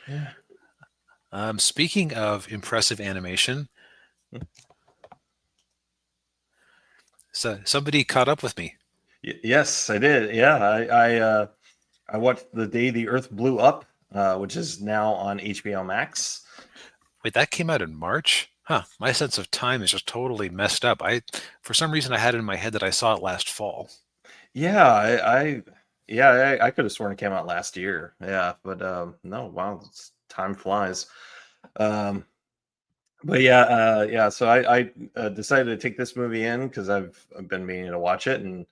Yeah. Speaking of impressive animation, so somebody caught up with me. Yes, I did. Yeah, I watched The Day the Earth Blew Up, which is now on HBO Max. Wait, that came out in March? Huh, my sense of time is just totally messed up. For some reason, I had it in my head that I saw it last fall. Yeah, yeah, I could have sworn it came out last year. Yeah, but no, wow, time flies. Um, but yeah, yeah. So I decided to take this movie in because I've been meaning to watch it, and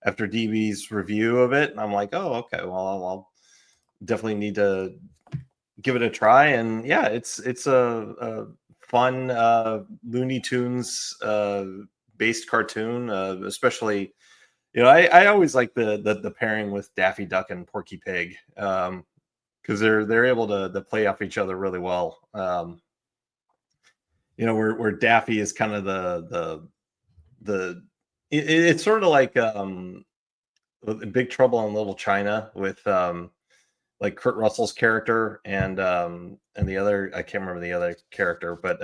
after DB's review of it, I'm like, oh, okay, well, I'll definitely need to give it a try. And yeah, it's a fun Looney Tunes based cartoon, especially I always like the pairing with Daffy Duck and Porky Pig, because they're able to play off each other really well. Where Daffy is kind of the it's sort of like Big Trouble in Little China with like Kurt Russell's character and the other, I can't remember the other character, but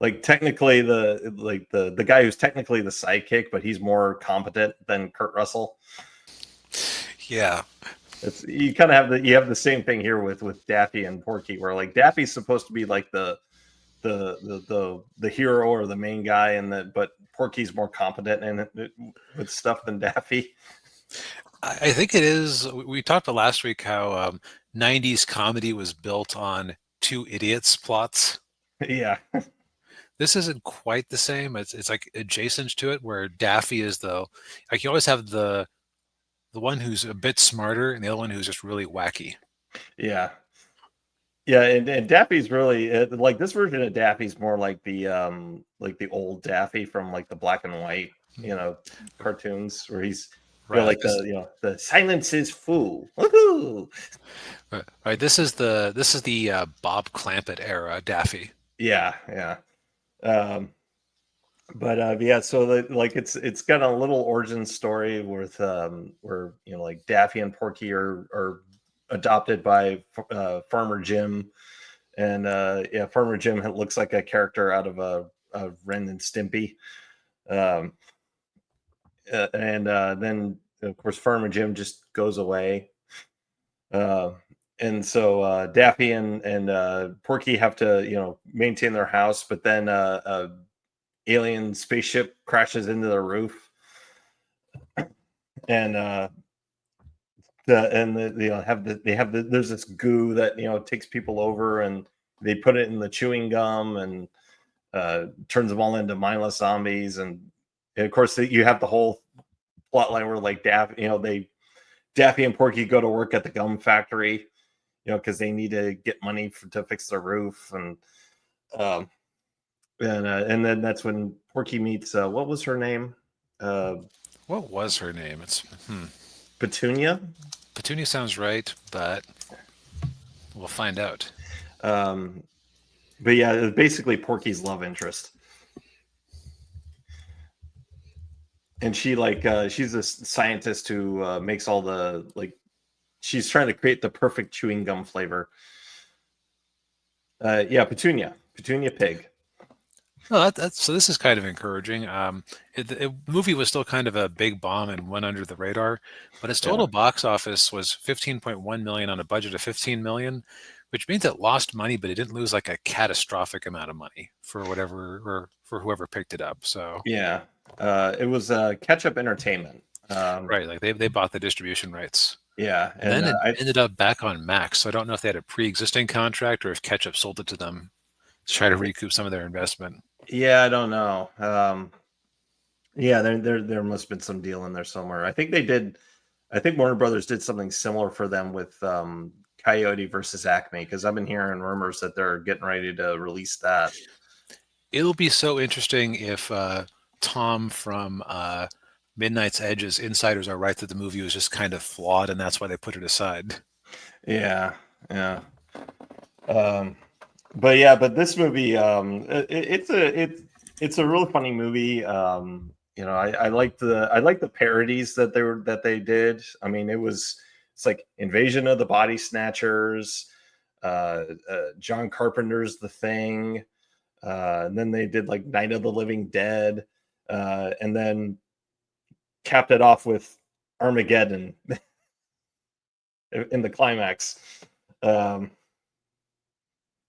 like technically the guy who's technically the sidekick, but he's more competent than Kurt Russell. Yeah, It's you kind of have the same thing here with Daffy and Porky, where like Daffy's supposed to be like the hero or the main guy, and that but Porky's more competent with stuff than Daffy. I think it is. We talked about last week how 90s comedy was built on two idiots plots. Yeah, This isn't quite the same. It's like adjacent to it, where Daffy is like you always have the one who's a bit smarter and the other one who's just really wacky. yeah. Yeah, and Daffy's really like this version of Daffy's more like the old Daffy from like the black and white, cartoons where he's Right, like like this. the silence is full. Woohoo! Right, this is the Bob Clampett era Daffy. Yeah, yeah. Um but yeah, so like it's got a little origin story with where like Daffy and Porky are adopted by Farmer Jim. And yeah, Farmer Jim looks like a character out of a Ren and Stimpy. Um, and then, of course, Farmer Jim just goes away. Uh, and so Daffy and Porky have to, maintain their house, but then a alien spaceship crashes into their roof, and they have there's this goo that takes people over, and they put it in the chewing gum and turns them all into mindless zombies. And of course, you have the whole plot line where like Daffy and Porky go to work at the gum factory, because they need to get money to fix their roof. Um, and then that's when Porky meets what was her name? Uh, What was her name? Petunia. Petunia sounds right, but we'll find out. Um, but yeah, it's basically Porky's love interest. And she's a scientist who makes all the like she's trying to create the perfect chewing gum flavor. Yeah, Petunia Pig. No, so this is kind of encouraging. The movie was still kind of a big bomb and went under the radar, but its Yeah, total box office was 15.1 million on a budget of 15 million, which means it lost money, but it didn't lose like a catastrophic amount of money for whatever or for whoever picked it up. So yeah. It was Catch Up Entertainment. right, like they bought the distribution rights. Yeah, And and then it I ended up back on Max. So I don't know if they had a pre-existing contract or if Ketchup sold it to them to try to recoup some of their investment. yeah, I don't know. Yeah, there must have been some deal in there somewhere. I think they did. I think Warner Brothers did something similar for them with Coyote versus Acme, because I've been hearing rumors that they're getting ready to release that. It'll be so interesting if Tom from Midnight's Edge's insiders are right that the movie was just kind of flawed and that's why they put it aside. Yeah, yeah. Um, but yeah, but this movie, it's a really funny movie. I like the parodies that they did. I mean, it's like Invasion of the Body Snatchers. John Carpenter's The Thing, and then they did like Night of the Living Dead, and then capped it off with Armageddon in the climax. Um,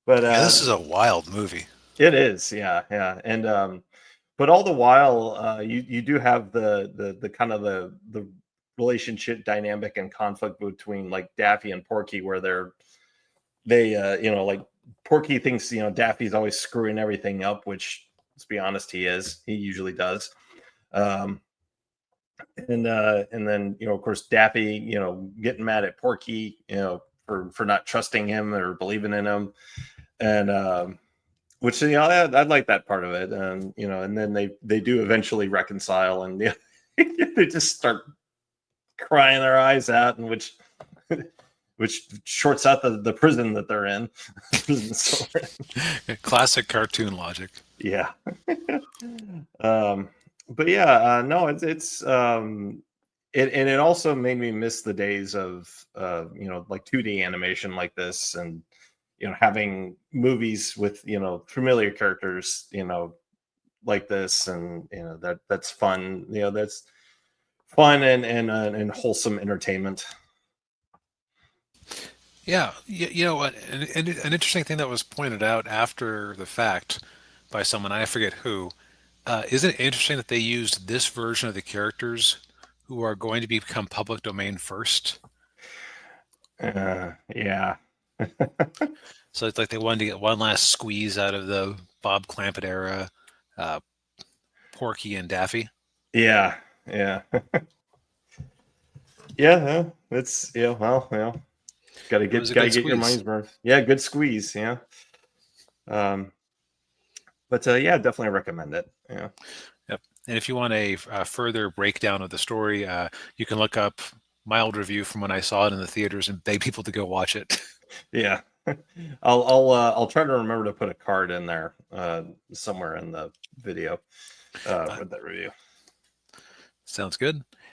but Yeah, this is a wild movie. it is, yeah, and but all the while, you do have the kind of the relationship dynamic and conflict between like Daffy and Porky, where they like Porky thinks Daffy's always screwing everything up, which let's be honest, he usually does. Um, and then of course Daffy getting mad at Porky for not trusting him or believing in him, and which I like that part of it, and and then they do eventually reconcile, and they just start crying their eyes out, and which shorts out the prison that they're in. Classic cartoon logic. Yeah. But yeah, no, and it also made me miss the days of like 2D animation like this, and having movies with familiar characters like this, and that's fun. That's fun and wholesome entertainment. Yeah, you know what? An interesting thing that was pointed out after the fact by someone, I forget who. Isn't it interesting that they used this version of the characters who are going to become public domain first? Yeah. So it's like they wanted to get one last squeeze out of the Bob Clampett era, uh, Porky and Daffy. Yeah. Yeah. Yeah. It's well, gotta It was a gotta good get your squeeze. money's worth. Yeah, good squeeze. Yeah. Um, but yeah, definitely recommend it. Yeah. Yep. And if you want a further breakdown of the story, you can look up my old review from when I saw it in the theaters and beg people to go watch it. Yeah. I'll try to remember to put a card in there somewhere in the video Uh, with that review. Sounds good.